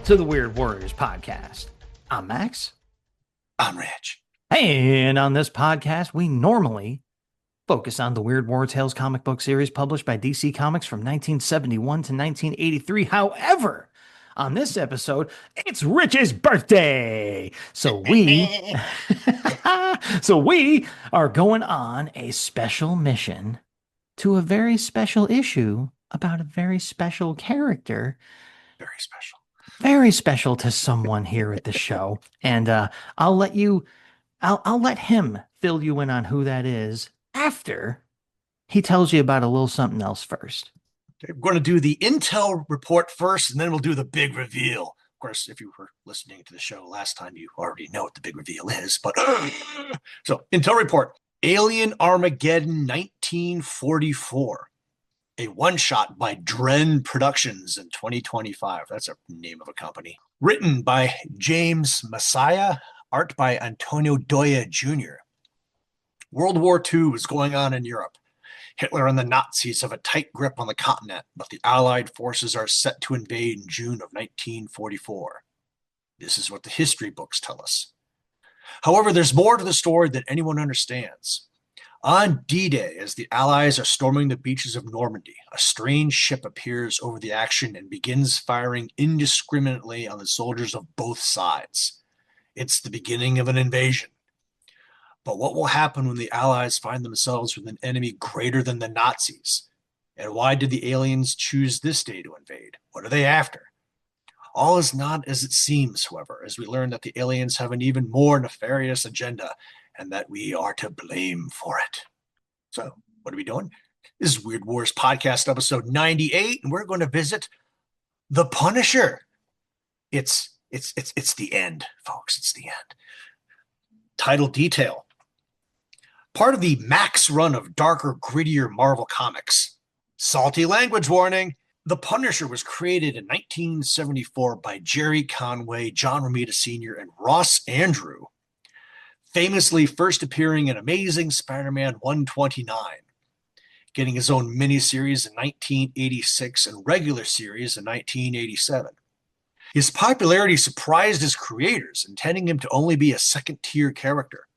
to the Weird Warriors podcast. I'm Max. I'm Rich. And on this podcast, we normally focus on the Weird War Tales comic book series published by DC Comics from 1971 to 1983. However, on this episode, it's Rich's birthday. So we are going on a special mission to a very special issue about a very special character. Very special. Very special to someone here at the show. And I'll let him fill you in on who that is after he tells you about a little something else first. Okay, we're going to do the intel report first, and then we'll do the big reveal. Of course, if you were listening to the show last time, you already know what the big reveal is. But so, intel report: Alien Armageddon 1944. A one-shot by Dren Productions in 2025. That's a name of a company. Written by James Messiah, art by Antonio Doya Jr. World War II is going on in Europe. Hitler and the Nazis have a tight grip on the continent, but the Allied forces are set to invade in June of 1944. This is what the history books tell us. However, there's more to the story than anyone understands. On D-Day, as the Allies are storming the beaches of Normandy, a strange ship appears over the action and begins firing indiscriminately on the soldiers of both sides. It's the beginning of an invasion. But what will happen when the Allies find themselves with an enemy greater than the Nazis? And why did the aliens choose this day to invade? What are they after? All is not as it seems, however, as we learn that the aliens have an even more nefarious agenda, and that we are to blame for it. So, what are we doing? This is Weird Wars Podcast episode 98, and we're going to visit The Punisher. It's the end, folks. It's the end. Title detail. Part of the Max run of darker, grittier Marvel comics. Salty language warning. The Punisher was created in 1974 by Jerry Conway, John Romita Sr., and Ross Andru, famously first appearing in Amazing Spider-Man 129, getting his own miniseries in 1986 and regular series in 1987. His popularity surprised his creators, intending him to only be a second-tier character.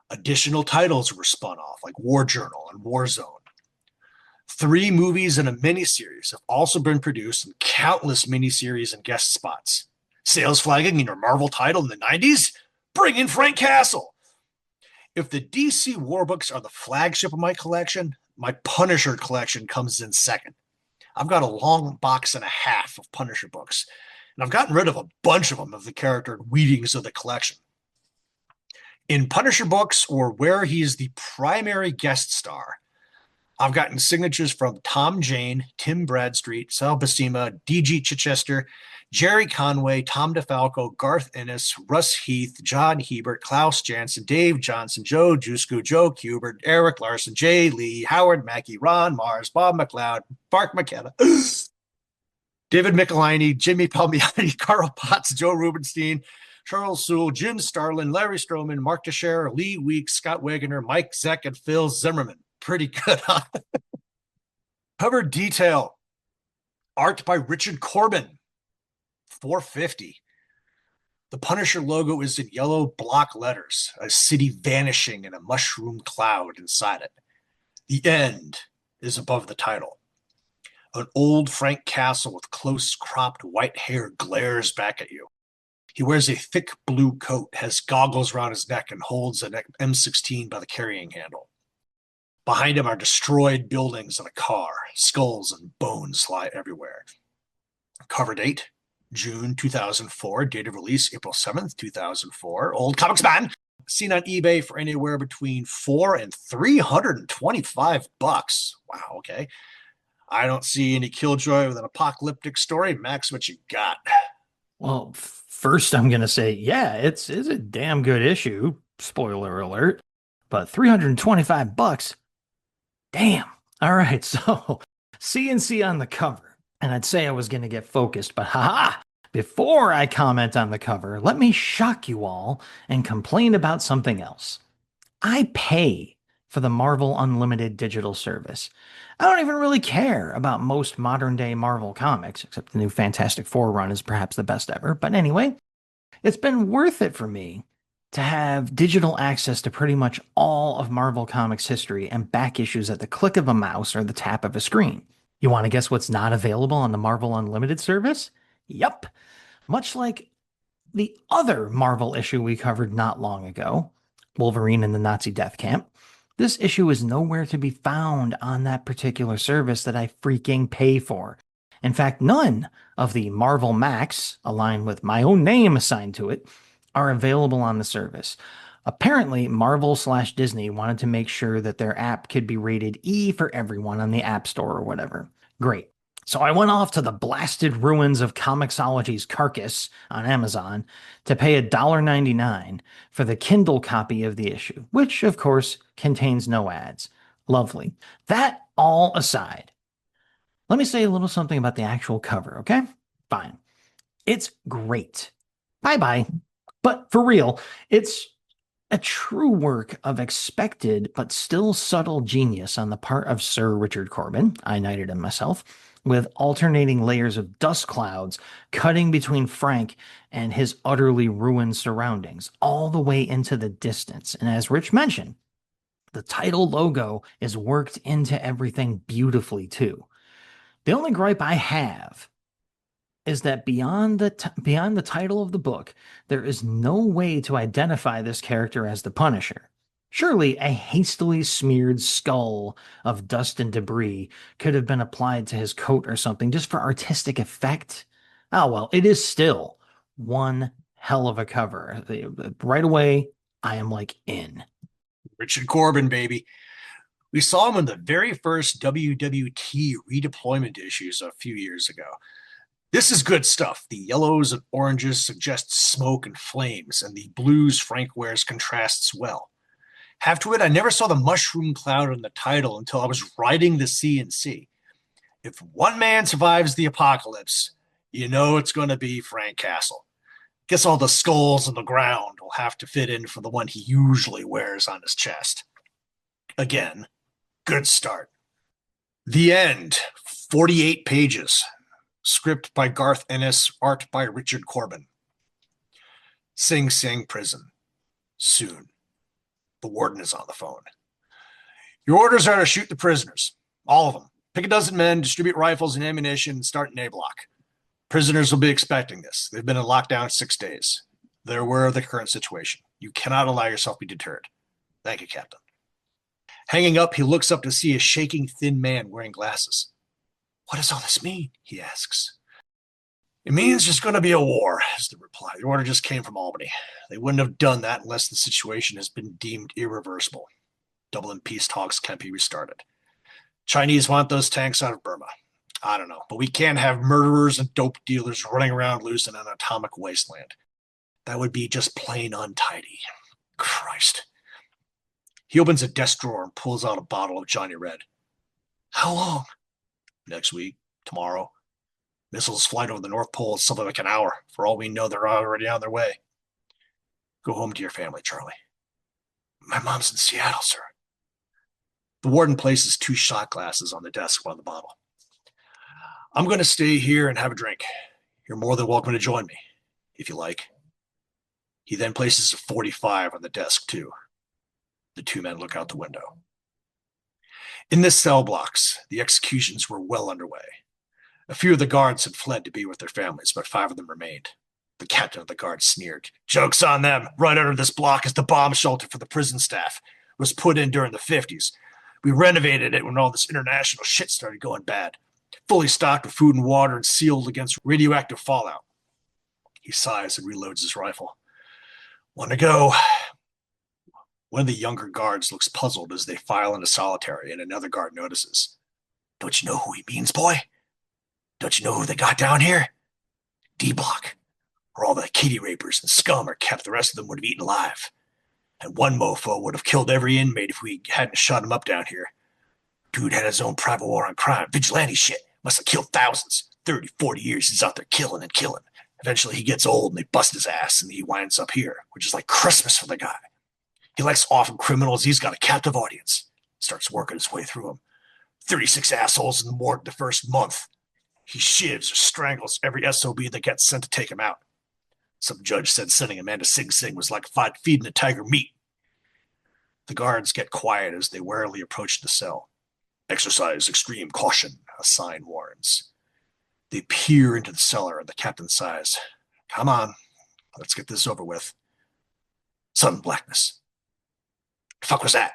Additional titles were spun off, like War Journal and Warzone. 3 movies and a miniseries have also been produced, and countless miniseries and guest spots. Sales flagging in your Marvel title in the 90s? Bring in Frank Castle. If the DC War books are the flagship of my collection, my Punisher collection comes in second. I've got a long box and a half of Punisher books, and I've gotten rid of a bunch of them of the character weedings of the collection. In Punisher books, or where he is the primary guest star, I've gotten signatures from Tom Jane, Tim Bradstreet, Sal Buscema, D.G. Chichester, Jerry Conway, Tom DeFalco, Garth Ennis, Russ Heath, John Hebert, Klaus Janson, Dave Johnson, Joe Jusku, Joe Kubert, Eric Larson, Jay Lee, Howard Mackey, Ron Mars, Bob McLeod, Mark McKenna, David Michelini, Jimmy Palmiotti, Carl Potts, Joe Rubenstein, Charles Sewell, Jim Starlin, Larry Stroman, Mark Teixeira, Lee Weeks, Scott Wagoner, Mike Zeck, and Phil Zimmerman. Pretty good, huh? Cover detail. Art by Richard Corbin. $4.50. The Punisher logo is in yellow block letters, a city vanishing in a mushroom cloud inside it. The end is above the title. An old Frank Castle with close cropped white hair glares back at you. He wears a thick blue coat, has goggles around his neck, and holds an M16 by the carrying handle. Behind him are destroyed buildings and a car. Skulls and bones lie everywhere. Cover date, June 2004. Date of release, April 7th, 2004. Old Comics Man. Seen on eBay for anywhere between $400 and $325. Wow, okay. I don't see any killjoy with an apocalyptic story. Max, what you got? Well, first I'm going to say, yeah, it's a damn good issue. Spoiler alert. But $325. Damn. All right, so CNC on the cover. And I'd say I was going to get focused, but haha. Before I comment on the cover, let me shock you all and complain about something else. I pay for the Marvel Unlimited digital service. I don't even really care about most modern day Marvel comics, except the new Fantastic Four run is perhaps the best ever. But anyway, it's been worth it for me to have digital access to pretty much all of Marvel Comics history and back issues at the click of a mouse or the tap of a screen. You want to guess what's not available on the Marvel Unlimited service? Yup. Much like the other Marvel issue we covered not long ago, Wolverine in the Nazi death camp, this issue is nowhere to be found on that particular service that I freaking pay for. In fact, none of the Marvel Max, aligned with my own name assigned to it, are available on the service. Apparently, Marvel/Disney wanted to make sure that their app could be rated E for everyone on the App Store or whatever. Great. So I went off to the blasted ruins of Comixology's Carcass on Amazon to pay $1.99 for the Kindle copy of the issue, which, of course, contains no ads. Lovely. That all aside, let me say a little something about the actual cover, okay? Fine. It's great. Bye bye. But for real, it's a true work of expected but still subtle genius on the part of Sir Richard Corbin. I knighted him myself, with alternating layers of dust clouds cutting between Frank and his utterly ruined surroundings, all the way into the distance. And as Rich mentioned, the title logo is worked into everything beautifully too. The only gripe I have is that beyond the title of the book, there is no way to identify this character as the Punisher. Surely a hastily smeared skull of dust and debris could have been applied to his coat or something just for artistic effect. Oh well, it is still one hell of a cover. Right away, I am like in. Richard Corbin, baby. We saw him in the very first WWT redeployment issues a few years ago. This is good stuff. The yellows and oranges suggest smoke and flames, and the blues Frank wears contrasts well. Have to admit, I never saw the mushroom cloud on the title until I was writing the CNC. If one man survives the apocalypse, you know it's going to be Frank Castle. Guess all the skulls on the ground will have to fit in for the one he usually wears on his chest. Again, good start. The end. 48 pages. Script by Garth Ennis, art by Richard Corbin. Sing Sing Prison. Soon. The warden is on the phone. Your orders are to shoot the prisoners. All of them. Pick a dozen men, distribute rifles and ammunition, and start an A block. Prisoners will be expecting this. They've been in lockdown 6 days. They're aware of the current situation. You cannot allow yourself to be deterred. Thank you, Captain. Hanging up, he looks up to see a shaking, thin man wearing glasses. What does all this mean? He asks. It means there's going to be a war, is the reply. The order just came from Albany. They wouldn't have done that unless the situation has been deemed irreversible. Dublin peace talks can't be restarted. Chinese want those tanks out of Burma. I don't know, but we can't have murderers and dope dealers running around loose in an atomic wasteland. That would be just plain untidy. Christ. He opens a desk drawer and pulls out a bottle of Johnny Red. How long? Next week, tomorrow. Missiles flight over the North Pole in something like an hour. For all we know, they're already on their way. Go home to your family, Charlie. My mom's in Seattle, sir. The warden places 2 shot glasses on the desk by the bottle. I'm going to stay here and have a drink. You're more than welcome to join me, if you like. He then places a .45 on the desk, too. The 2 men look out the window. In the cell blocks, the executions were well underway. A few of the guards had fled to be with their families, but 5 of them remained. The captain of the guard sneered. Joke's on them. Right under this block is the bomb shelter for the prison staff. It was put in during the 50s. We renovated it when all this international shit started going bad. Fully stocked with food and water and sealed against radioactive fallout. He sighs and reloads his rifle. Want to go? One of the younger guards looks puzzled as they file into solitary, and another guard notices. Don't you know who he means, boy? Don't you know who they got down here? D-Block, where all the kitty rapers and scum are kept. The rest of them would have eaten alive. And one mofo would have killed every inmate if we hadn't shot him up down here. Dude had his own private war on crime. Vigilante shit. Must have killed thousands. 30, 40 years he's out there killing and killing. Eventually he gets old and they bust his ass and he winds up here, which is like Christmas for the guy. He likes offing criminals. He's got a captive audience. Starts working his way through them. 36 assholes in the morgue the first month. He shivs or strangles every SOB that gets sent to take him out. Some judge said sending a man to Sing Sing was like feeding a tiger meat. The guards get quiet as they warily approach the cell. Exercise extreme caution, a sign warns. They peer into the cellar and the captain sighs. Come on, let's get this over with. Sudden blackness. The fuck was that?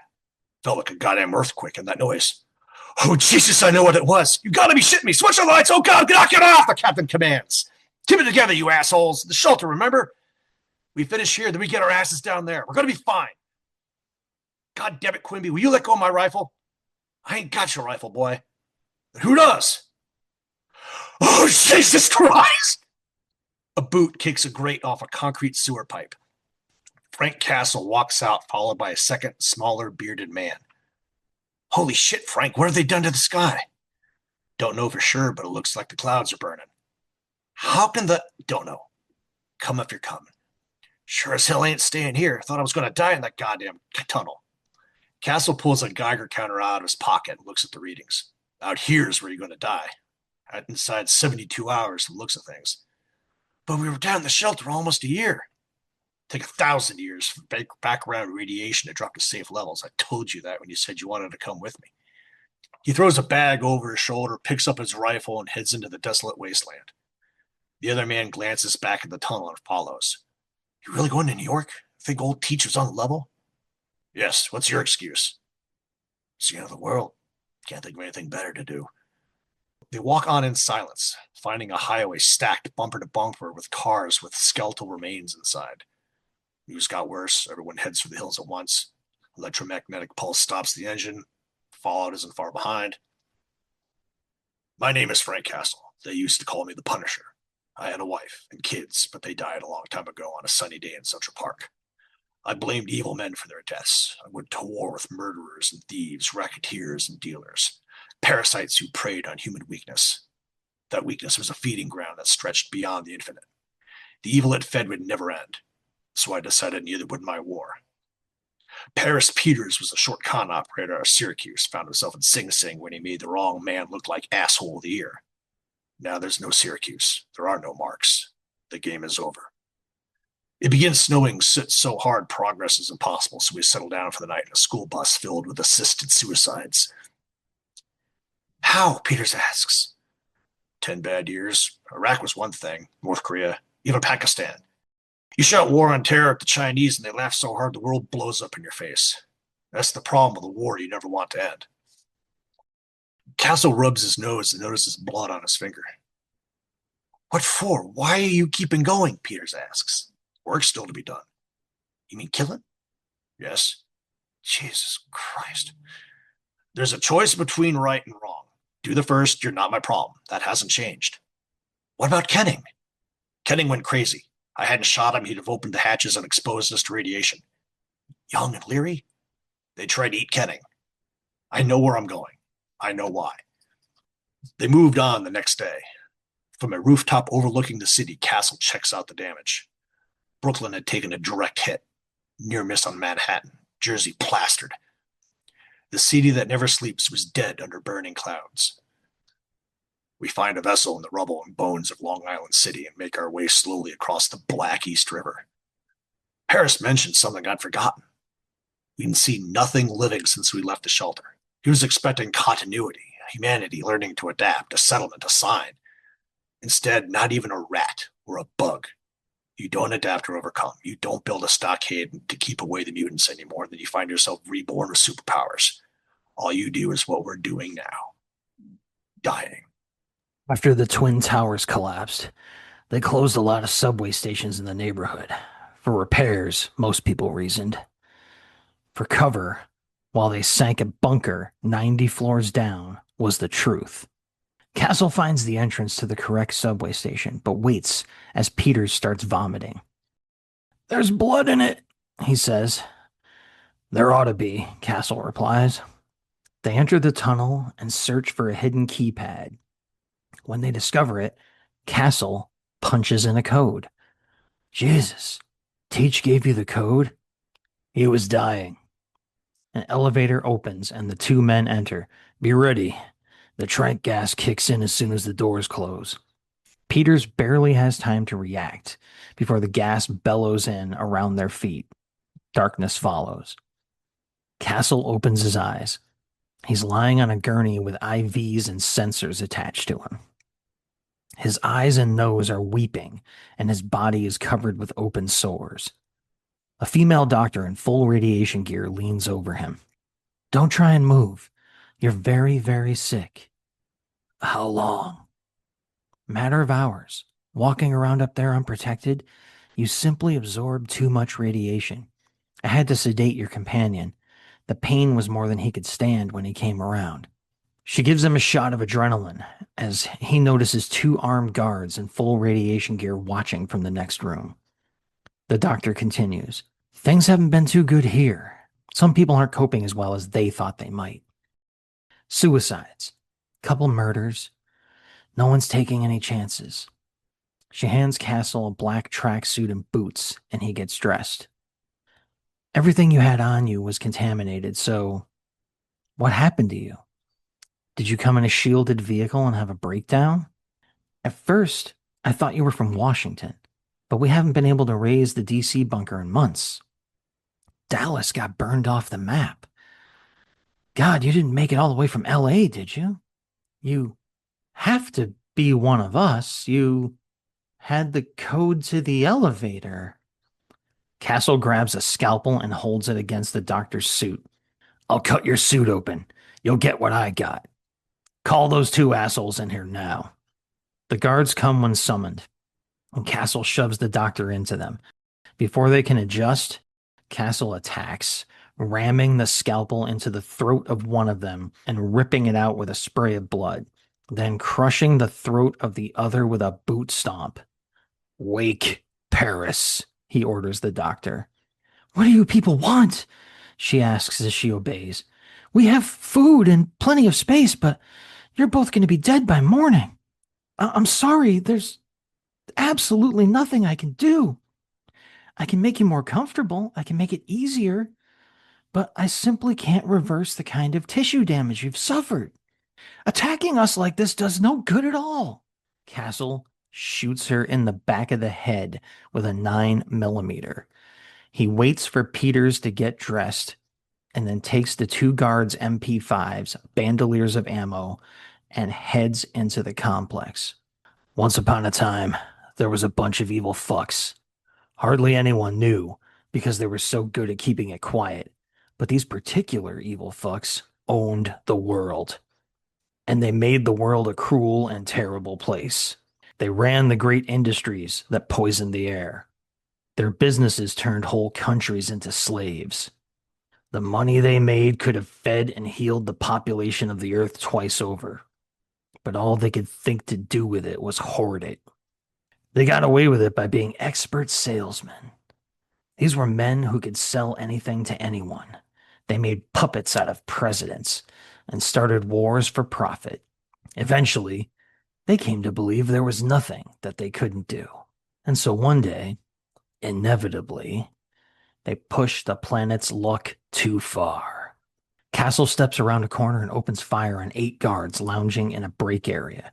Felt like a goddamn earthquake in that noise. Oh, Jesus, I know what it was. You gotta be shitting me. Switch the lights. Oh, God, get off, the captain commands. Keep it together, you assholes. The shelter, remember? We finish here, then we get our asses down there. We're gonna be fine. God damn it, Quimby, will you let go of my rifle? I ain't got your rifle, boy. But who does? Oh, Jesus Christ! A boot kicks a grate off a concrete sewer pipe. Frank Castle walks out, followed by a second, smaller, bearded man. Holy shit, Frank, what have they done to the sky? Don't know for sure, but it looks like the clouds are burning. How can the... Don't know. Come if you're coming. Sure as hell ain't staying here. Thought I was going to die in that goddamn tunnel. Castle pulls a Geiger counter out of his pocket and looks at the readings. Out here's where you're going to die. Inside 72 hours and looks at things. But we were down in the shelter almost a year. Take 1,000 years for background radiation to drop to safe levels. I told you that when you said you wanted to come with me. He throws a bag over his shoulder, picks up his rifle, and heads into the desolate wasteland. The other man glances back at the tunnel and follows. You really going to New York? Think old teacher's on the level? Yes, what's your excuse? It's the end of the world. Can't think of anything better to do. They walk on in silence, finding a highway stacked bumper to bumper with cars with skeletal remains inside. News got worse. Everyone heads for the hills at once. Electromagnetic pulse stops the engine. Fallout isn't far behind. My name is Frank Castle. They used to call me the Punisher. I had a wife and kids, but they died a long time ago on a sunny day in Central Park. I blamed evil men for their deaths. I went to war with murderers and thieves, racketeers and dealers, parasites who preyed on human weakness. That weakness was a feeding ground that stretched beyond the infinite. The evil it fed would never end, so I decided neither would my war. Paris Peters was a short con operator out of Syracuse, found himself in Sing Sing when he made the wrong man look like asshole of the year. Now there's no Syracuse. There are no marks. The game is over. It begins snowing so hard progress is impossible, so we settle down for the night in a school bus filled with assisted suicides. How? Peters asks. 10 bad years. Iraq was one thing. North Korea. Even Pakistan. You shout war on terror at the Chinese and they laugh so hard the world blows up in your face. That's the problem with a war you never want to end. Castle rubs his nose and notices blood on his finger. What for? Why are you keeping going? Peters asks. Work's still to be done. You mean killing? Yes. Jesus Christ. There's a choice between right and wrong. Do the first, you're not my problem. That hasn't changed. What about Kenning? Kenning went crazy. I hadn't shot him, he'd have opened the hatches and exposed us to radiation. Young and Leary? They tried to eat Kenning. I know where I'm going. I know why. They moved on the next day. From a rooftop overlooking the city, Castle checks out the damage. Brooklyn had taken a direct hit. Near miss on Manhattan. Jersey plastered. The city that never sleeps was dead under burning clouds. We find a vessel in the rubble and bones of Long Island City and make our way slowly across the Black East River. Harris mentioned something I'd forgotten. We'd seen nothing living since we left the shelter. He was expecting continuity, humanity learning to adapt, a settlement, a sign. Instead, not even a rat or a bug. You don't adapt or overcome. You don't build a stockade to keep away the mutants anymore. Then you find yourself reborn with superpowers. All you do is what we're doing now. Dying. After the Twin Towers collapsed, they closed a lot of subway stations in the neighborhood. For repairs, most people reasoned. For cover, while they sank a bunker 90 floors down, was the truth. Castle finds the entrance to the correct subway station, but waits as Peters starts vomiting. There's blood in it, he says. There ought to be, Castle replies. They enter the tunnel and search for a hidden keypad. When they discover it, Castle punches in a code. Jesus, Teach gave you the code? He was dying. An elevator opens and the two men enter. Be ready. The trank gas kicks in as soon as the doors close. Peters barely has time to react before the gas bellows in around their feet. Darkness follows. Castle opens his eyes. He's lying on a gurney with IVs and sensors attached to him. His eyes and nose are weeping, and his body is covered with open sores. A female doctor in full radiation gear leans over him. Don't try and move. You're very, very sick. How long? Matter of hours. Walking around up there unprotected, you simply absorb too much radiation. I had to sedate your companion. The pain was more than he could stand when he came around. She gives him a shot of adrenaline as he notices two armed guards in full radiation gear watching from the next room. The doctor continues. Things haven't been too good here. Some people aren't coping as well as they thought they might. Suicides. Couple murders. No one's taking any chances. She hands Castle a black tracksuit and boots, and he gets dressed. Everything you had on you was contaminated, so what happened to you? Did you come in a shielded vehicle and have a breakdown? At first, I thought you were from Washington, but we haven't been able to raise the DC bunker in months. Dallas got burned off the map. God, you didn't make it all the way from LA, did you? You have to be one of us. You had the code to the elevator. Castle grabs a scalpel and holds it against the doctor's suit. I'll cut your suit open. You'll get what I got. Call those two assholes in here now. The guards come when summoned, and Castle shoves the doctor into them. Before they can adjust, Castle attacks, ramming the scalpel into the throat of one of them and ripping it out with a spray of blood, then crushing the throat of the other with a boot stomp. Wake, Paris, he orders the doctor. What do you people want? She asks as she obeys. We have food and plenty of space, but you're both going to be dead by morning. I'm sorry, there's absolutely nothing I can do. I can make you more comfortable, I can make it easier, but I simply can't reverse the kind of tissue damage you've suffered. Attacking us like this does no good at all. Castle shoots her in the back of the head with a 9mm. He waits for Peters to get dressed and then takes the two guards' MP5s, bandoliers of ammo, and heads into the complex. Once upon a time, there was a bunch of evil fucks. Hardly anyone knew because they were so good at keeping it quiet. But these particular evil fucks owned the world. And they made the world a cruel and terrible place. They ran the great industries that poisoned the air. Their businesses turned whole countries into slaves. The money they made could have fed and healed the population of the earth twice over. But all they could think to do with it was hoard it. They got away with it by being expert salesmen. These were men who could sell anything to anyone. They made puppets out of presidents and started wars for profit. Eventually, they came to believe there was nothing that they couldn't do. And so one day, inevitably, they pushed the planet's luck too far. Castle steps around a corner and opens fire on 8 guards lounging in a break area.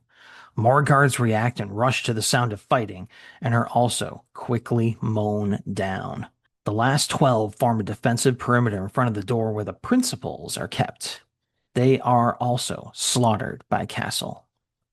More guards react and rush to the sound of fighting and are also quickly mown down. The last 12 form a defensive perimeter in front of the door where the principals are kept. They are also slaughtered by Castle.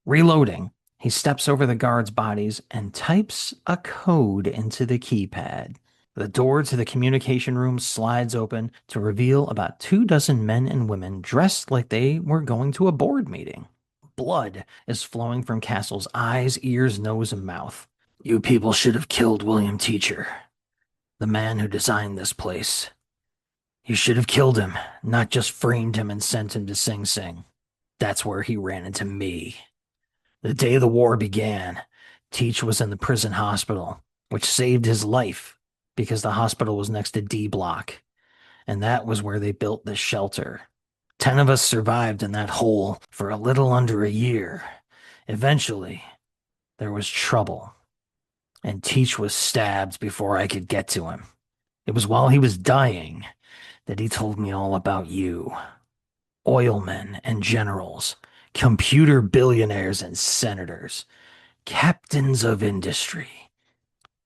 Reloading, he steps over the guards' bodies and types a code into the keypad. The door to the communication room slides open to reveal about 24 men and women dressed like they were going to a board meeting. Blood is flowing from Castle's eyes, ears, nose, and mouth. You people should have killed William Teacher, the man who designed this place. You should have killed him, not just framed him and sent him to Sing Sing. That's where he ran into me. The day the war began, Teach was in the prison hospital, which saved his life because the hospital was next to D Block, and that was where they built this shelter. 10 of us survived in that hole for a little under a year. Eventually, there was trouble, and Teach was stabbed before I could get to him. It was while he was dying that he told me all about you. Oilmen and generals, computer billionaires and senators, captains of industry.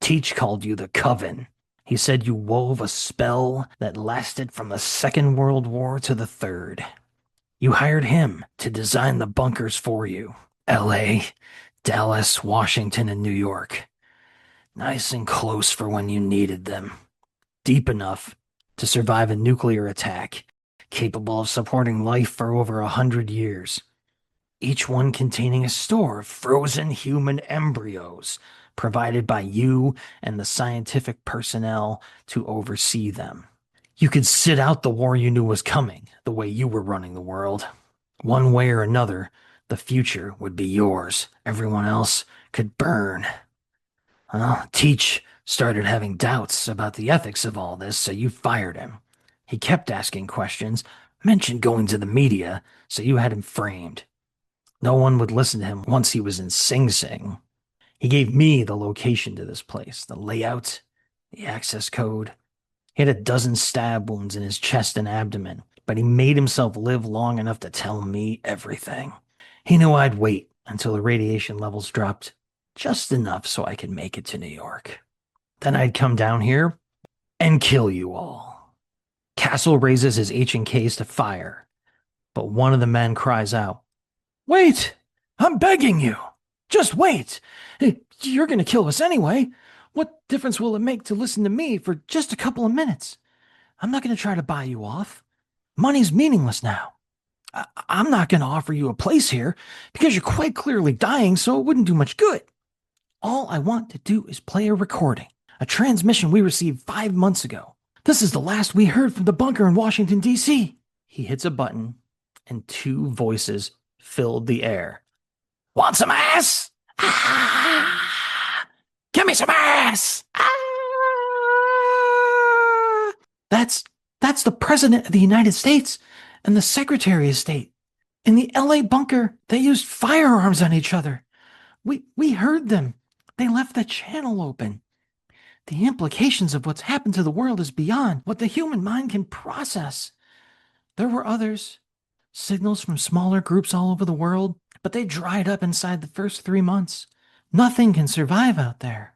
Teach called you the Coven. He said you wove a spell that lasted from the Second World War to the Third. You hired him to design the bunkers for you. LA, Dallas, Washington, and New York. Nice and close for when you needed them. Deep enough to survive a nuclear attack, capable of supporting life for over 100 years. Each one containing a store of frozen human embryos provided by you and the scientific personnel to oversee them. You could sit out the war you knew was coming, the way you were running the world. One way or another, the future would be yours. Everyone else could burn. Well, Teach started having doubts about the ethics of all this, so you fired him. He kept asking questions, mentioned going to the media, so you had him framed. No one would listen to him once he was in Sing Sing. He gave me the location to this place, the layout, the access code. He had a dozen stab wounds in his chest and abdomen, but he made himself live long enough to tell me everything. He knew I'd wait until the radiation levels dropped just enough so I could make it to New York. Then I'd come down here and kill you all. Castle raises his H&Ks to fire, but one of the men cries out, "Wait! I'm begging you! Just wait! You're going to kill us anyway. What difference will it make to listen to me for just a couple of minutes? I'm not going to try to buy you off. Money's meaningless now. I'm not going to offer you a place here because you're quite clearly dying, so it wouldn't do much good. All I want to do is play a recording, a transmission we received 5 months ago. This is the last we heard from the bunker in Washington, D.C. He hits a button, and two voices filled the air. Want some ass? Ah! Give me some ass! Ah! That's the President of the United States and the Secretary of State. In the LA bunker, they used firearms on each other. We heard them. They left the channel open. The implications of what's happened to the world is beyond what the human mind can process. There were others, signals from smaller groups all over the world, but they dried up inside the first 3 months. Nothing can survive out there.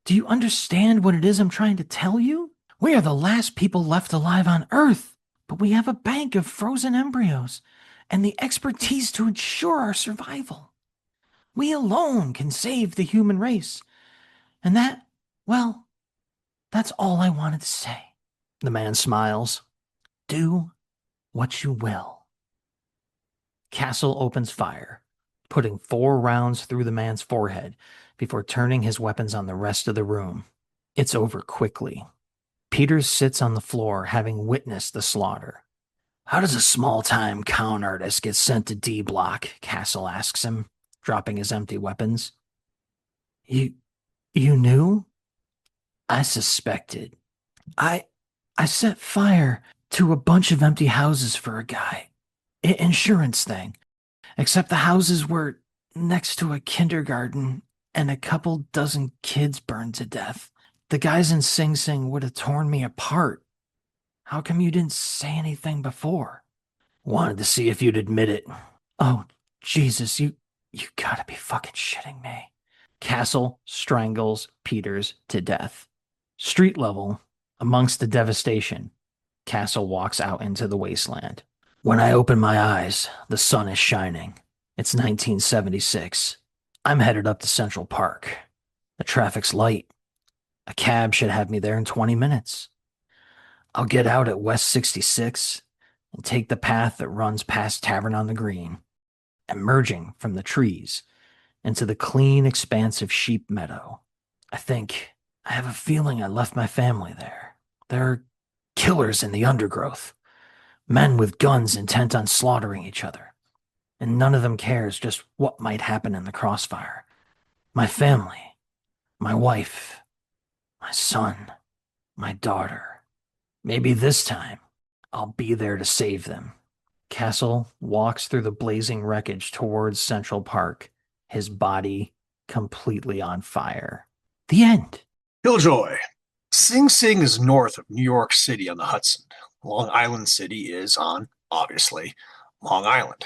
Do you understand what it is I'm trying to tell you? We are the last people left alive on Earth, but we have a bank of frozen embryos and the expertise to ensure our survival. We alone can save the human race. And well, that's all I wanted to say. The man smiles. Do what you will. Castle opens fire, putting 4 rounds through the man's forehead before turning his weapons on the rest of the room. It's over quickly. Peters sits on the floor, having witnessed the slaughter. How does a small-time con artist get sent to D Block? Castle asks him, dropping his empty weapons. You knew? I suspected. I set fire to a bunch of empty houses for a guy. Insurance thing. Except the houses were next to a kindergarten and a couple dozen kids burned to death. The guys in Sing Sing would have torn me apart. How come you didn't say anything before? Wanted to see if you'd admit it. Oh, Jesus, you gotta be fucking shitting me. Castle strangles Peters to death. Street level, amongst the devastation, Castle walks out into the wasteland. When I open my eyes, the sun is shining. It's 1976. I'm headed up to Central Park. The traffic's light. A cab should have me there in 20 minutes. I'll get out at West 66 and take the path that runs past Tavern on the Green, emerging from the trees into the clean expanse of sheep meadow. I have a feeling I left my family there. There are killers in the undergrowth, men with guns intent on slaughtering each other, and none of them cares just what might happen in the crossfire. My family, my wife, my son, my daughter. Maybe this time I'll be there to save them. Castle walks through the blazing wreckage towards Central Park, his body completely on fire. The end. Killjoy. Sing Sing is north of New York City on the Hudson. Long Island City is on, obviously, Long Island.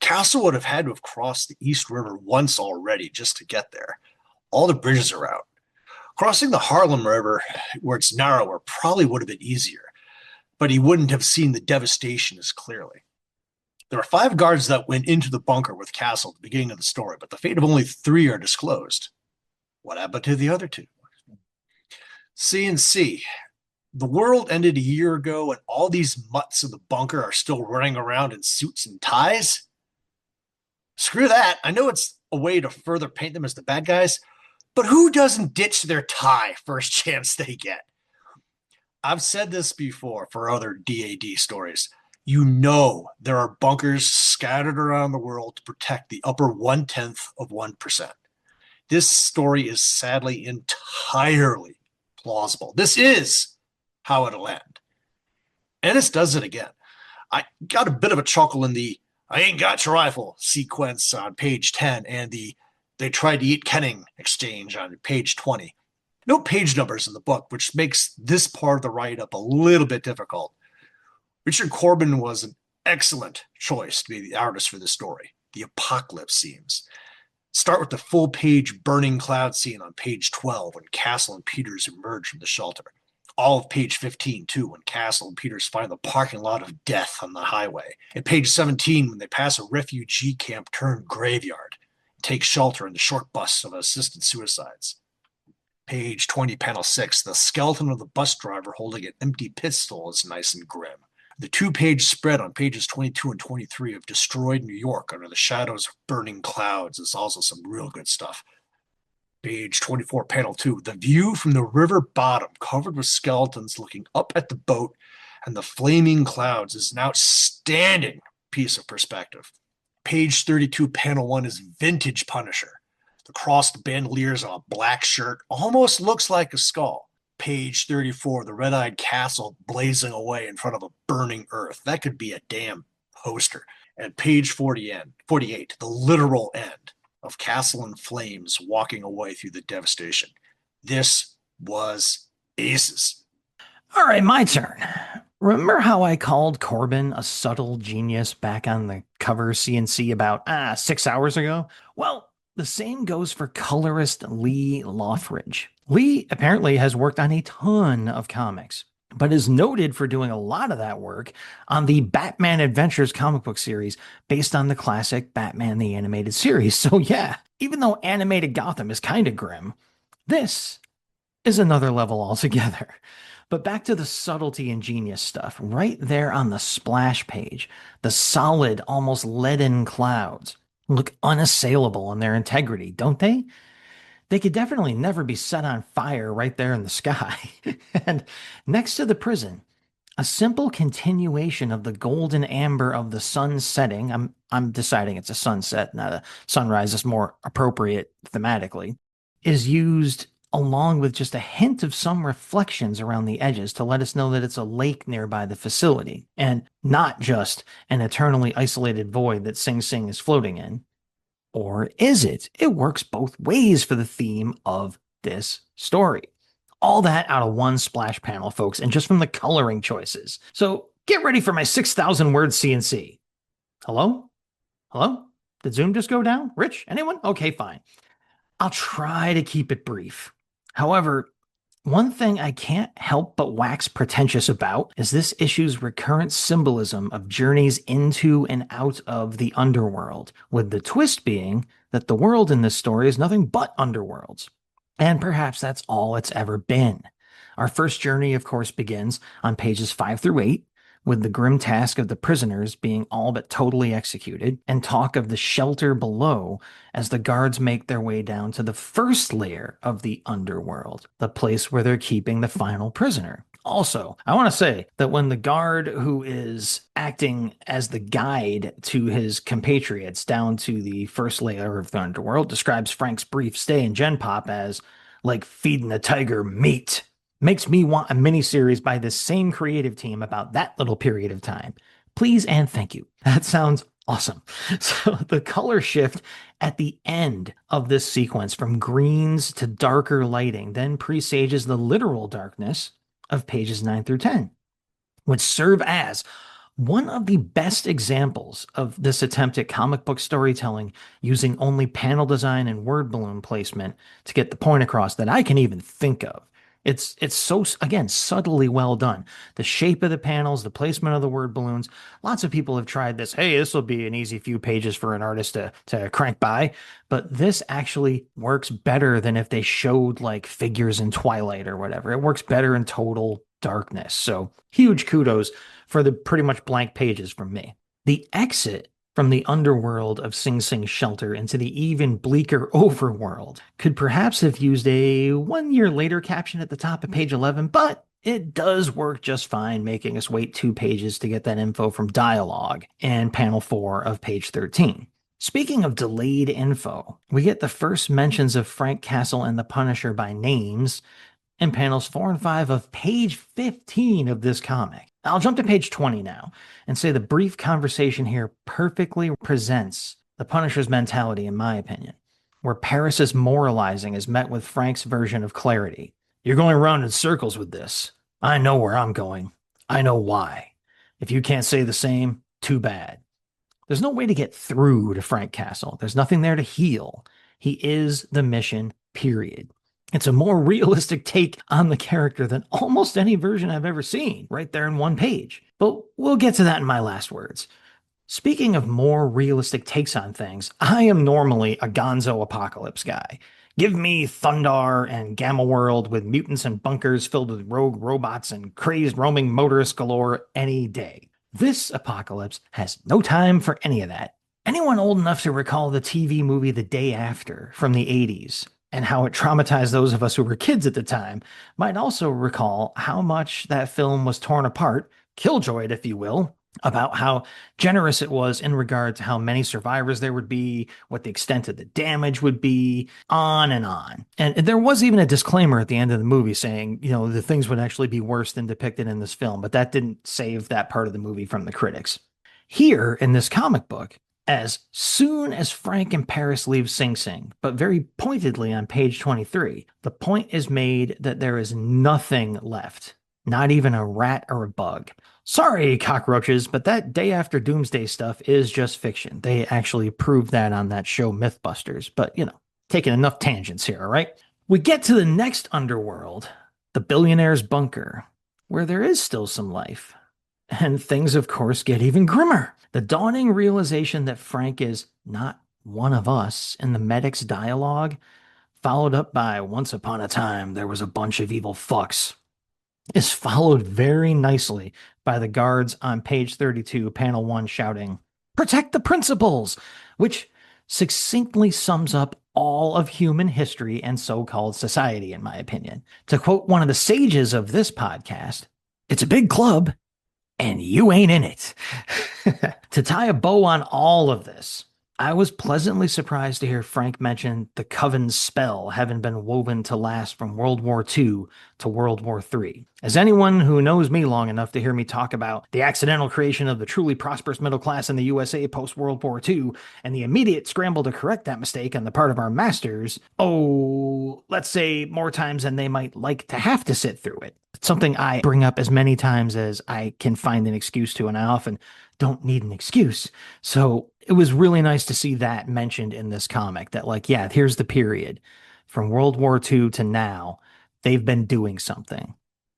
Castle would have had to have crossed the East River once already just to get there. All the bridges are out. Crossing the Harlem River, where it's narrower, probably would have been easier, but he wouldn't have seen the devastation as clearly. There are 5 guards that went into the bunker with Castle at the beginning of the story, but the fate of only 3 are disclosed. What happened to the other 2? C&C. The world ended a year ago, and all these mutts in the bunker are still running around in suits and ties? Screw that. I know it's a way to further paint them as the bad guys, but who doesn't ditch their tie first chance they get? I've said this before for other DAD stories. You know there are bunkers scattered around the world to protect the upper 0.1%. This story is sadly entirely plausible. This is how it'll end. Ennis does it again. I got a bit of a chuckle in the "I ain't got your rifle" sequence on page 10 and the "they tried to eat Kenning" exchange on page 20. No page numbers in the book, which makes this part of the write-up a little bit difficult. Richard Corbin was an excellent choice to be the artist for this story. The apocalypse scenes. Start with the full-page burning cloud scene on page 12 when Castle and Peters emerge from the shelter. All of page 15, too, when Castle and Peters find the parking lot of death on the highway. And page 17, when they pass a refugee camp turned graveyard and take shelter in the short bus of assisted suicides. Page 20, panel 6, the skeleton of the bus driver holding an empty pistol is nice and grim. The 2-page spread on pages 22 and 23 of destroyed New York under the shadows of burning clouds is also some real good stuff. Page 24, panel 2, the view from the river bottom covered with skeletons looking up at the boat and the flaming clouds is an outstanding piece of perspective. Page 32, panel 1 is vintage Punisher. The crossed bandoliers on a black shirt almost looks like a skull. Page 34, the red-eyed castle blazing away in front of a burning earth. That could be a damn poster. And page 48, the literal end of Castle in flames walking away through the devastation. This was aces. All right, my turn. Remember how I called Corbin a subtle genius back on the cover CNC about 6 hours ago? Well, the same goes for colorist Lee Lothridge. Lee apparently has worked on a ton of comics, but is noted for doing a lot of that work on the Batman Adventures comic book series based on the classic Batman the Animated Series. So yeah, even though animated Gotham is kind of grim, this is another level altogether. But back to the subtlety and genius stuff. Right there on the splash page, the solid, almost leaden clouds look unassailable in their integrity, don't they? They could definitely never be set on fire right there in the sky. And next to the prison, a simple continuation of the golden amber of the sun setting. I'm deciding it's a sunset, not a sunrise. It's more appropriate thematically. Is used along with just a hint of some reflections around the edges to let us know that it's a lake nearby the facility and not just an eternally isolated void that Sing Sing is floating in. Or is it? It works both ways for the theme of this story. All that out of one splash panel, folks, and just from the coloring choices. So get ready for my 6,000 word CNC. Hello? Hello? Did Zoom just go down? Rich? Anyone? Okay, fine. I'll try to keep it brief. However, one thing I can't help but wax pretentious about is this issue's recurrent symbolism of journeys into and out of the underworld, with the twist being that the world in this story is nothing but underworlds. And perhaps that's all it's ever been. Our first journey, of course, begins on pages 5 through 8, with the grim task of the prisoners being all but totally executed, and talk of the shelter below as the guards make their way down to the first layer of the underworld, the place where they're keeping the final prisoner. Also, I want to say that when the guard who is acting as the guide to his compatriots down to the first layer of the underworld describes Frank's brief stay in Gen Pop as like feeding a tiger meat, makes me want a miniseries by this same creative team about that little period of time. Please and thank you. That sounds Awesome. So the color shift at the end of this sequence from greens to darker lighting then presages the literal darkness of pages 9 through 10, which serve as one of the best examples of this attempt at comic book storytelling using only panel design and word balloon placement to get the point across that I can even think of. It's so again subtly well done. The shape of the panels, the placement of the word balloons. Lots of people have tried this. Hey, this will be an easy few pages for an artist to crank by, but this actually works better than if they showed like figures in Twilight or whatever. It works better in total darkness. So huge kudos for the pretty much blank pages from me. The exit from the underworld of Sing Sing Shelter into the even bleaker overworld could perhaps have used a 1 year later caption at the top of page 11, but it does work just fine, making us wait 2 pages to get that info from dialogue and panel 4 of page 13. Speaking of delayed info, we get the first mentions of Frank Castle and the Punisher by names in panels 4 and 5 of page 15 of this comic. I'll jump to page 20 now and say the brief conversation here perfectly presents the Punisher's mentality, in my opinion, where Paris's moralizing is met with Frank's version of clarity. You're going around in circles with this. I know where I'm going. I know why. If you can't say the same, too bad. There's no way to get through to Frank Castle. There's nothing there to heal. He is the mission, period. It's a more realistic take on the character than almost any version I've ever seen, right there in one page. But we'll get to that in my last words. Speaking of more realistic takes on things, I am normally a gonzo apocalypse guy. Give me Thundar and Gamma World with mutants and bunkers filled with rogue robots and crazed roaming motorists galore any day. This apocalypse has no time for any of that. Anyone old enough to recall the TV movie The Day After from the 80s and how it traumatized those of us who were kids at the time might also recall how much that film was torn apart, killjoyed, if you will, about how generous it was in regard to how many survivors there would be, what the extent of the damage would be, on and on. And there was even a disclaimer at the end of the movie saying, the things would actually be worse than depicted in this film, but that didn't save that part of the movie from the critics. Here in this comic book, as soon as Frank and Paris leave Sing Sing, but very pointedly on page 23, the point is made that there is nothing left, not even a rat or a bug. Sorry, cockroaches, but that day after doomsday stuff is just fiction. They actually proved that on that show Mythbusters, but taking enough tangents here, all right? We get to the next underworld, the billionaire's bunker, where there is still some life. And things, of course, get even grimmer. The dawning realization that Frank is not one of us in the medic's dialogue, followed up by once upon a time there was a bunch of evil fucks, is followed very nicely by the guards on page 32, panel 1, shouting, "Protect the principles!" which succinctly sums up all of human history and so-called society, in my opinion. To quote one of the sages of this podcast, it's a big club, and you ain't in it. To tie a bow on all of this, I was pleasantly surprised to hear Frank mention the Coven's spell having been woven to last from World War II to World War III. As anyone who knows me long enough to hear me talk about the accidental creation of the truly prosperous middle class in the USA post-World War II and the immediate scramble to correct that mistake on the part of our masters, let's say more times than they might like to have to sit through it. It's something I bring up as many times as I can find an excuse to, and I often don't need an excuse. So it was really nice to see that mentioned in this comic that here's the period from World War II to now. They've been doing something,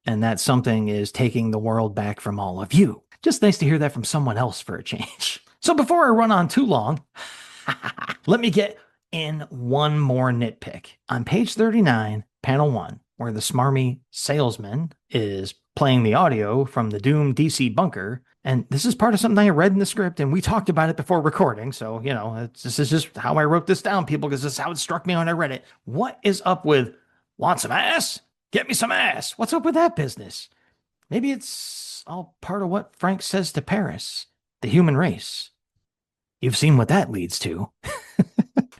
and that something is taking the world back from all of you. Just nice to hear that from someone else for a change. So before I run on too long, let me get in one more nitpick. On page 39, panel 1, where the smarmy salesman is playing the audio from the Doom DC bunker. And this is part of something I read in the script, and we talked about it before recording. So, this is just how I wrote this down, people, because this is how it struck me when I read it. What is up with want some ass? Get me some ass. What's up with that business? Maybe it's all part of what Frank says to Paris, the human race. You've seen what that leads to.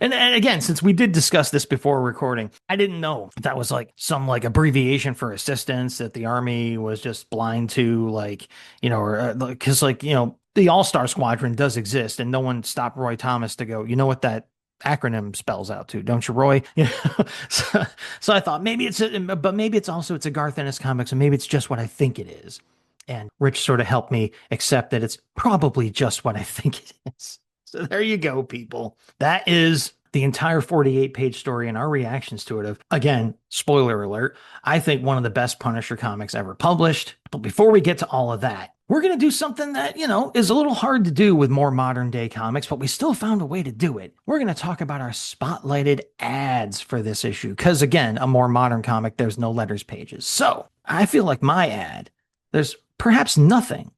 And again, since we did discuss this before recording, I didn't know if that was like some like abbreviation for assistance that the army was just blind to, like, or because the All-Star Squadron does exist, and no one stopped Roy Thomas to go, you know what that acronym spells out to, don't you, Roy? So, so I thought maybe but maybe it's a Garth Ennis comic, so maybe it's just what I think it is. And Rich sort of helped me accept that it's probably just what I think it is. So there you go, people. That is the entire 48-page story and our reactions to it. Of, again, spoiler alert, I think one of the best Punisher comics ever published. But before we get to all of that, we're going to do something that, is a little hard to do with more modern day comics, but we still found a way to do it. We're going to talk about our spotlighted ads for this issue. Because again, a more modern comic, there's no letters pages. So I feel like my ad, there's perhaps nothing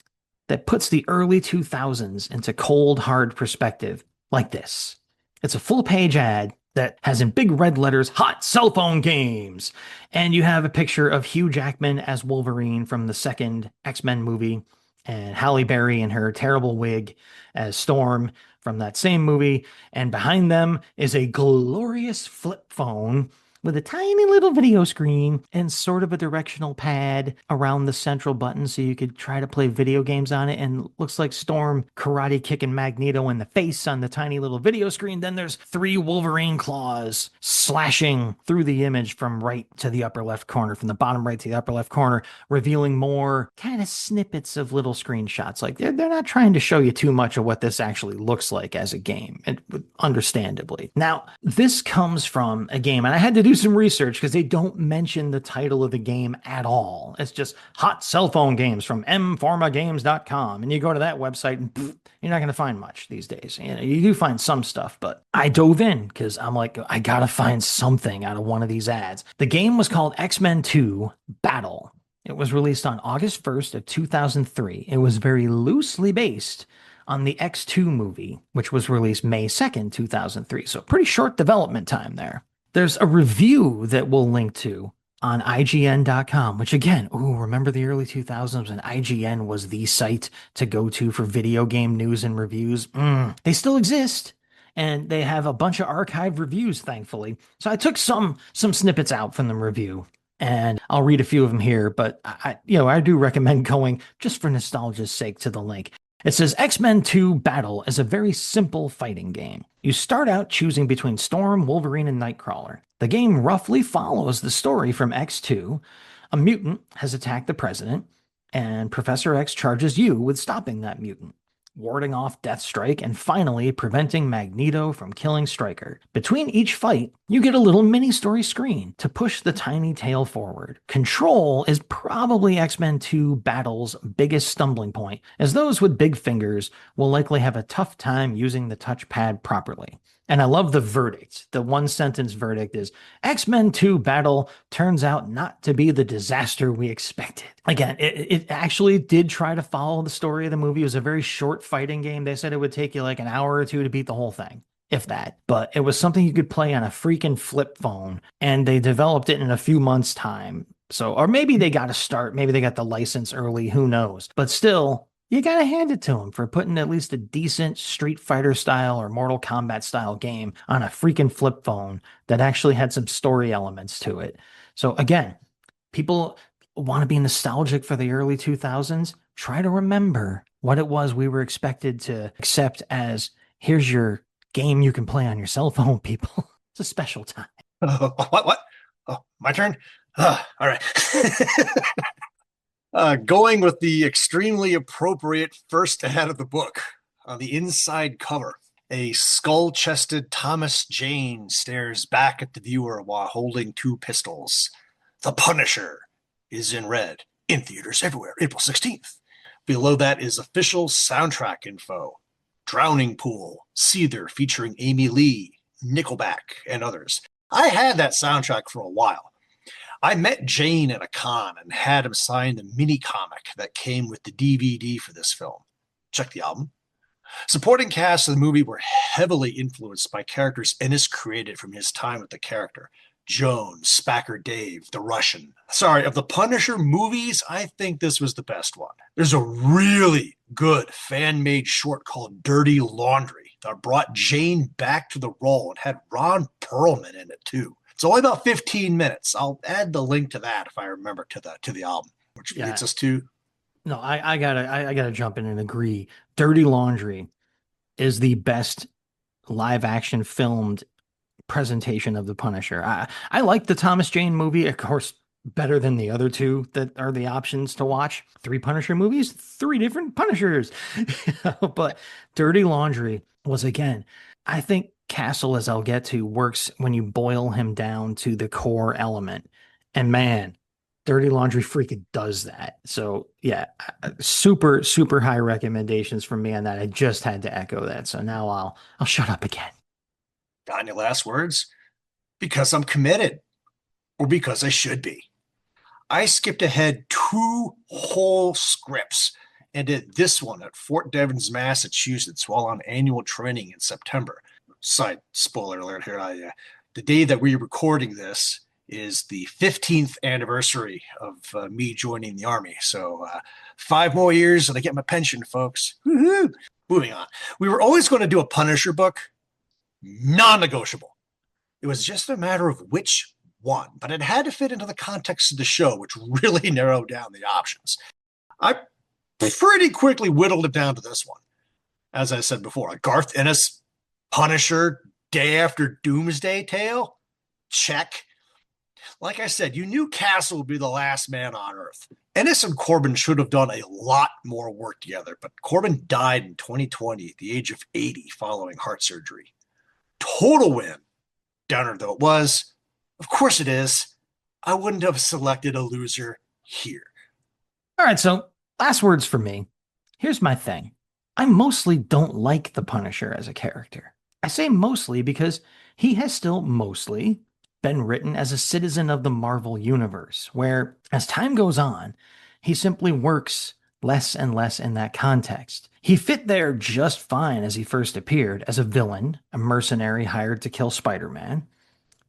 that puts the early 2000s into cold, hard perspective like this. It's a full-page ad that has in big red letters, hot cell phone games. And you have a picture of Hugh Jackman as Wolverine from the second X-Men movie, and Halle Berry in her terrible wig as Storm from that same movie. And behind them is a glorious flip phone with a tiny little video screen and sort of a directional pad around the central button so you could try to play video games on it. And looks like Storm karate kicking Magneto in the face on the tiny little video screen. Then there's 3 Wolverine claws slashing through the image from right to the upper left corner, from the bottom right to the upper left corner, revealing more kind of snippets of little screenshots. Like they're not trying to show you too much of what this actually looks like as a game, and understandably. Now, this comes from a game, and I had to do some research because they don't mention the title of the game at all. It's just hot cell phone games from mformagames.com. And you go to that website and you're not going to find much these days. You do find some stuff, but I dove in because I'm like, I got to find something out of one of these ads. The game was called X-Men 2 Battle. It was released on August 1st of 2003. It was very loosely based on the X2 movie, which was released May 2nd, 2003. So pretty short development time there. There's a review that we'll link to on IGN.com, which again, remember the early 2000s when IGN was the site to go to for video game news and reviews? They still exist, and they have a bunch of archived reviews, thankfully. So I took some snippets out from the review, and I'll read a few of them here, but I do recommend going just for nostalgia's sake to the link. It says X-Men 2 Battle is a very simple fighting game. You start out choosing between Storm, Wolverine, and Nightcrawler. The game roughly follows the story from X2. A mutant has attacked the president, and Professor X charges you with stopping that mutant, warding off Deathstrike, and finally preventing Magneto from killing Stryker. Between each fight, you get a little mini-story screen to push the tiny tale forward. Control is probably X-Men 2 Battle's biggest stumbling point, as those with big fingers will likely have a tough time using the touchpad properly. And I love the verdict. The one-sentence verdict is, X-Men 2 Battle turns out not to be the disaster we expected. Again, it actually did try to follow the story of the movie. It was a very short fighting game. They said it would take you like an hour or two to beat the whole thing, if that. But it was something you could play on a freaking flip phone, and they developed it in a few months' time. So, or maybe they got a start. Maybe they got the license early. Who knows? But still, you gotta hand it to them for putting at least a decent Street Fighter style or Mortal Kombat style game on a freaking flip phone that actually had some story elements to it. So again, people want to be nostalgic for the early 2000s. Try to remember what it was we were expected to accept as, here's your game you can play on your cell phone, people. It's a special time. What? Oh, my turn? All right. Going with the extremely appropriate first ad of the book. On the inside cover, a skull-chested Thomas Jane stares back at the viewer while holding 2 pistols. The Punisher is in red, in theaters everywhere, April 16th. Below that is official soundtrack info. Drowning Pool, Seether featuring Amy Lee, Nickelback, and others. I had that soundtrack for a while. I met Jane at a con and had him sign the mini comic that came with the DVD for this film. Check the album. Supporting cast of the movie were heavily influenced by characters Ennis created from his time with the character. Jones, Spacker Dave, the Russian. Sorry, of the Punisher movies, I think this was the best one. There's a really good fan-made short called Dirty Laundry brought Jane back to the role and had Ron Perlman in it too. It's only about 15 minutes. I'll add the link to that if I remember to the album, which leads Yeah. us to No, I gotta jump in and agree. Dirty Laundry is the best live action filmed presentation of the Punisher. I like the Thomas Jane movie, of course, better than the other two that are the options to watch. Three Punisher movies, three different Punishers. But Dirty Laundry was again, I think Castle, as I'll get to, works when you boil him down to the core element. And man, Dirty Laundry freaking does that. So yeah, super, super high recommendations from me on that. I just had to echo that. So now I'll shut up again. got any last words? Because I'm committed, or because I should be. I skipped ahead 2 whole scripts and did this one at Fort Devens, Massachusetts, while on annual training in September. Side spoiler alert here. The day that we're recording this is the 15th anniversary of me joining the Army. So 5 more years and I get my pension, folks. Woo-hoo! Moving on. We were always going to do a Punisher book, non negotiable. It was just a matter of which one, but it had to fit into the context of the show, which really narrowed down the options. I pretty quickly whittled it down to this one. As I said before, a Garth Ennis Punisher Day After Doomsday Tale? Check. Like I said, you knew Castle would be the last man on Earth. Ennis and Corbin should have done a lot more work together, but Corbin died in 2020 at the age of 80 following heart surgery. Total win. Downer though it was, of course it is. I wouldn't have selected a loser here. All right, so last words for me. Here's my thing. I mostly don't like the Punisher as a character. I say mostly because he has still mostly been written as a citizen of the Marvel Universe, where as time goes on, he simply works less and less in that context. He fit there just fine as he first appeared as a villain, a mercenary hired to kill Spider-Man.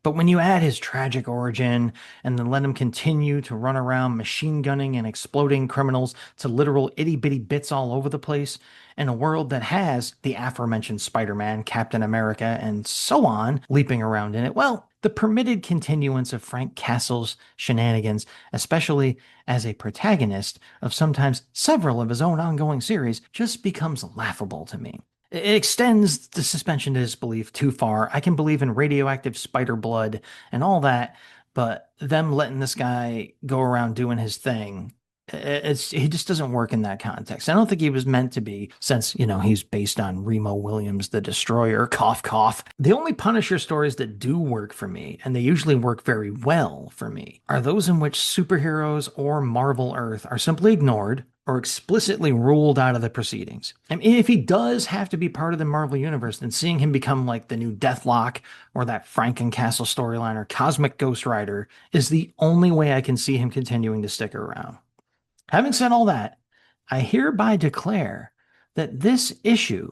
But when you add his tragic origin and then let him continue to run around machine gunning and exploding criminals to literal itty bitty bits all over the place in a world that has the aforementioned Spider Man, Captain America, and so on leaping around in it, well, the permitted continuance of Frank Castle's shenanigans, especially as a protagonist of sometimes several of his own ongoing series, just becomes laughable to me. It extends the suspension of disbelief too far. I can believe in radioactive spider blood and all that, but them letting this guy go around doing his thing, he just doesn't work in that context. I don't think he was meant to be, since, he's based on Remo Williams, the Destroyer, cough, cough. The only Punisher stories that do work for me, and they usually work very well for me, are those in which superheroes or Marvel Earth are simply ignored or explicitly ruled out of the proceedings. I mean, if he does have to be part of the Marvel Universe, then seeing him become like the new Deathlock or that Frankencastle storyline or Cosmic Ghost Rider is the only way I can see him continuing to stick around. Having said all that, I hereby declare that this issue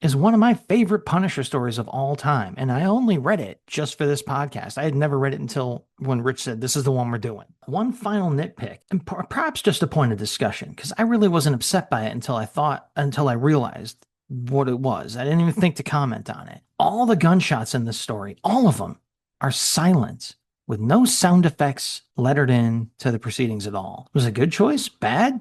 is one of my favorite Punisher stories of all time. And I only read it just for this podcast. I had never read it until when Rich said, this is the one we're doing. One final nitpick, and perhaps just a point of discussion, because I really wasn't upset by it until I realized what it was. I didn't even think to comment on it. All the gunshots in this story, all of them, are silent with no sound effects lettered in to the proceedings at all. Was it a good choice? Bad?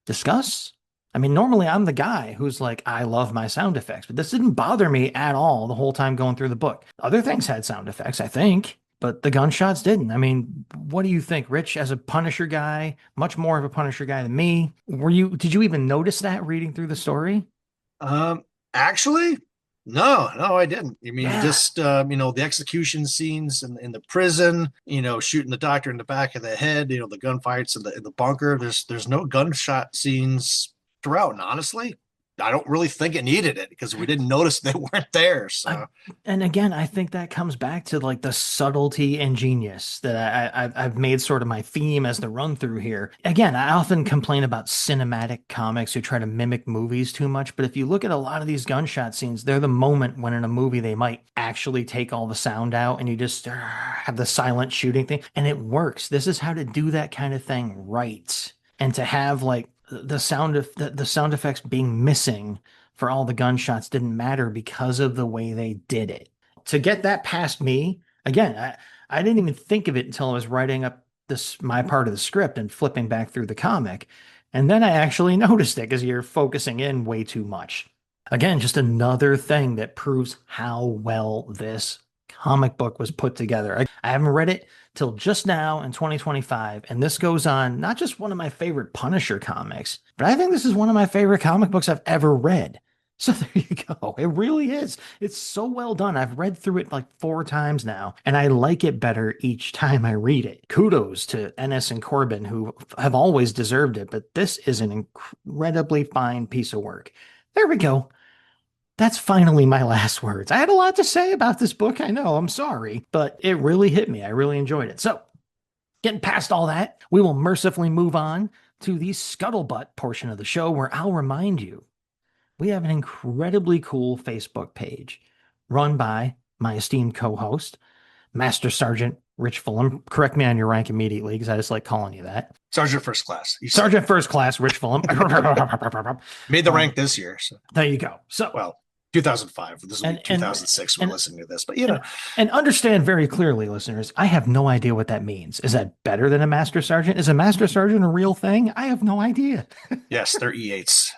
Discuss? I mean, normally I'm the guy who's like, I love my sound effects, but this didn't bother me at all the whole time going through the book. Other things had sound effects, I think, but the gunshots didn't. I mean, what do you think, Rich, as a Punisher guy, much more of a Punisher guy than me? Did you even notice that reading through the story? Actually, no, I didn't. I mean, Yeah. just the execution scenes in the prison, shooting the doctor in the back of the head, the gunfights in the bunker. There's no gunshot scenes throughout. And honestly, I don't really think it needed it because we didn't notice they weren't there. So, And again, I think that comes back to like the subtlety and genius that I've made sort of my theme as the run through here. Again, I often complain about cinematic comics who try to mimic movies too much, but if you look at a lot of these gunshot scenes, they're the moment when in a movie they might actually take all the sound out and you just have the silent shooting thing, and it works. This is how to do that kind of thing right, and to have like the sound effects being missing for all the gunshots didn't matter because of the way they did it. To get that past me, again, I didn't even think of it until I was writing up this my part of the script and flipping back through the comic. And then I actually noticed it because you're focusing in way too much. Again, just another thing that proves how well this comic book was put together. I haven't read it till just now in 2025, and this goes on not just one of my favorite Punisher comics, but I think this is one of my favorite comic books I've ever read. So there you go. It really is. It's so well done. I've read through it like 4 times now, and I like it better each time I read it. Kudos to Ennis and Corbin, who have always deserved it, but this is an incredibly fine piece of work. There we go. That's finally my last words. I had a lot to say about this book. I know, I'm sorry, but it really hit me. I really enjoyed it. So, getting past all that, we will mercifully move on to the scuttlebutt portion of the show where I'll remind you we have an incredibly cool Facebook page run by my esteemed co-host, Master Sergeant Rich Fulham. Correct me on your rank immediately because I just like calling you that. Sergeant First Class. Sergeant First Class Rich Fulham. Made the rank this year. So. There you go. So, well, 2005. This will be 2006. We're listening to this, but and understand very clearly, listeners. I have no idea what that means. Is that better than a Master Sergeant? Is a Master Sergeant a real thing? I have no idea. Yes, they're E8s.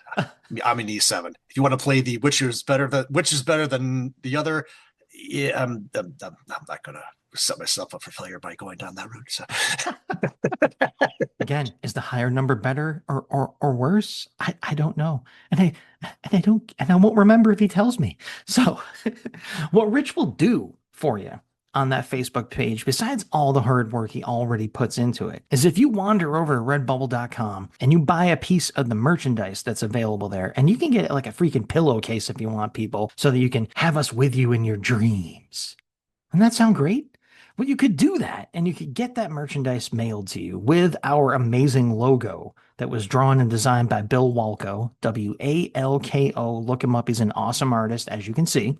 I'm an E7. If you want to play the which is better than the other, yeah, I'm not gonna set myself up for failure by going down that route. So. Again, is the higher number better or worse? I don't know. And I won't remember if he tells me. So what Rich will do for you on that Facebook page, besides all the hard work he already puts into it, is if you wander over to redbubble.com and you buy a piece of the merchandise that's available there, and you can get like a freaking pillowcase if you want, people, so that you can have us with you in your dreams. Doesn't that sound great? Well, you could do that, and you could get that merchandise mailed to you with our amazing logo that was drawn and designed by Bill Walko, Walko. Look him up. He's an awesome artist, as you can see.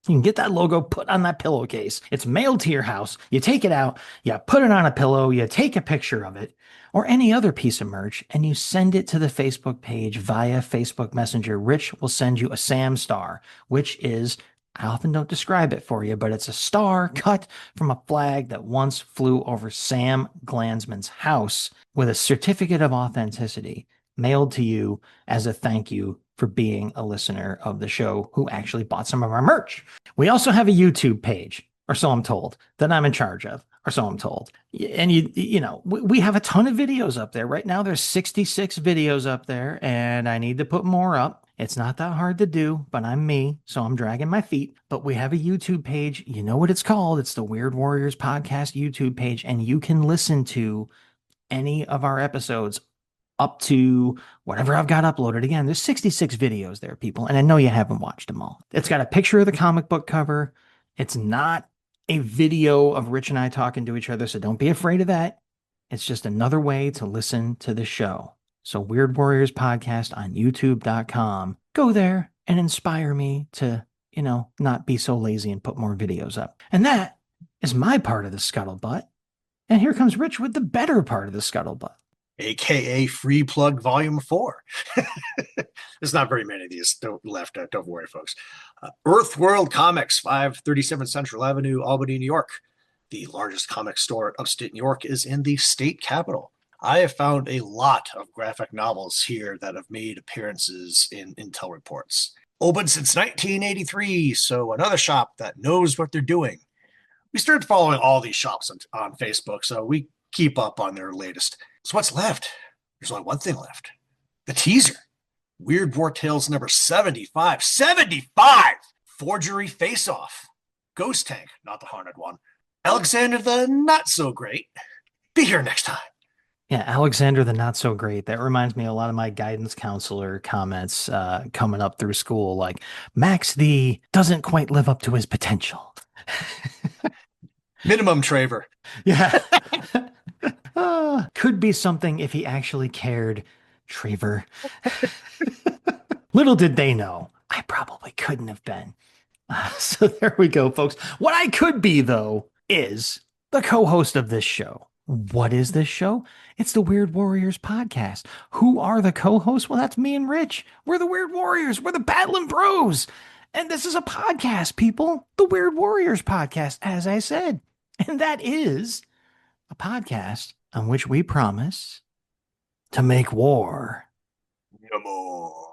You can get that logo put on that pillowcase. It's mailed to your house. You take it out, you put it on a pillow, you take a picture of it, or any other piece of merch, and you send it to the Facebook page via Facebook Messenger. Rich will send you a Sam star, which is, I often don't describe it for you, but it's a star cut from a flag that once flew over Sam Glanzman's house with a certificate of authenticity mailed to you as a thank you for being a listener of the show who actually bought some of our merch. We also have a YouTube page, or so I'm told, that I'm in charge of, or so I'm told. And we have a ton of videos up there. Right now there's 66 videos up there, and I need to put more up. It's not that hard to do, but I'm me, so I'm dragging my feet. But we have a YouTube page. You know what it's called. It's the Weird Warriors Podcast YouTube page, and you can listen to any of our episodes up to whatever I've got uploaded. Again, there's 66 videos there, people, and I know you haven't watched them all. It's got a picture of the comic book cover. It's not a video of Rich and I talking to each other, so don't be afraid of that. It's just another way to listen to the show. So Weird Warriors Podcast on YouTube.com. Go there and inspire me to, not be so lazy and put more videos up. And that is my part of the scuttlebutt. And here comes Rich with the better part of the scuttlebutt. AKA Free Plug Volume 4. There's not very many of these left. Don't worry, folks. Earth World Comics, 537 Central Avenue, Albany, New York. The largest comic store in upstate New York is in the state capital. I have found a lot of graphic novels here that have made appearances in Intel reports. Open since 1983, so another shop that knows what they're doing. We started following all these shops on Facebook, so we keep up on their latest. So what's left? There's only one thing left. The teaser. Weird War Tales number 75. 75! Forgery Face-Off. Ghost Tank, not the haunted one. Alexander the Not So Great. Be here next time. Yeah, Alexander the Not So Great. That reminds me a lot of my guidance counselor comments coming up through school, like, Max the doesn't quite live up to his potential. Minimum Traver. Yeah. Could be something if he actually cared, Traver. Little did they know, I probably couldn't have been. So there we go, folks. What I could be, though, is the co-host of this show. What is this show? It's the Weird Warriors podcast. Who are the co-hosts? Well, that's me and Rich. We're the Weird Warriors. We're the Battling Bros. And this is a podcast, people. The Weird Warriors podcast, as I said. And that is a podcast on which we promise to make war. No more.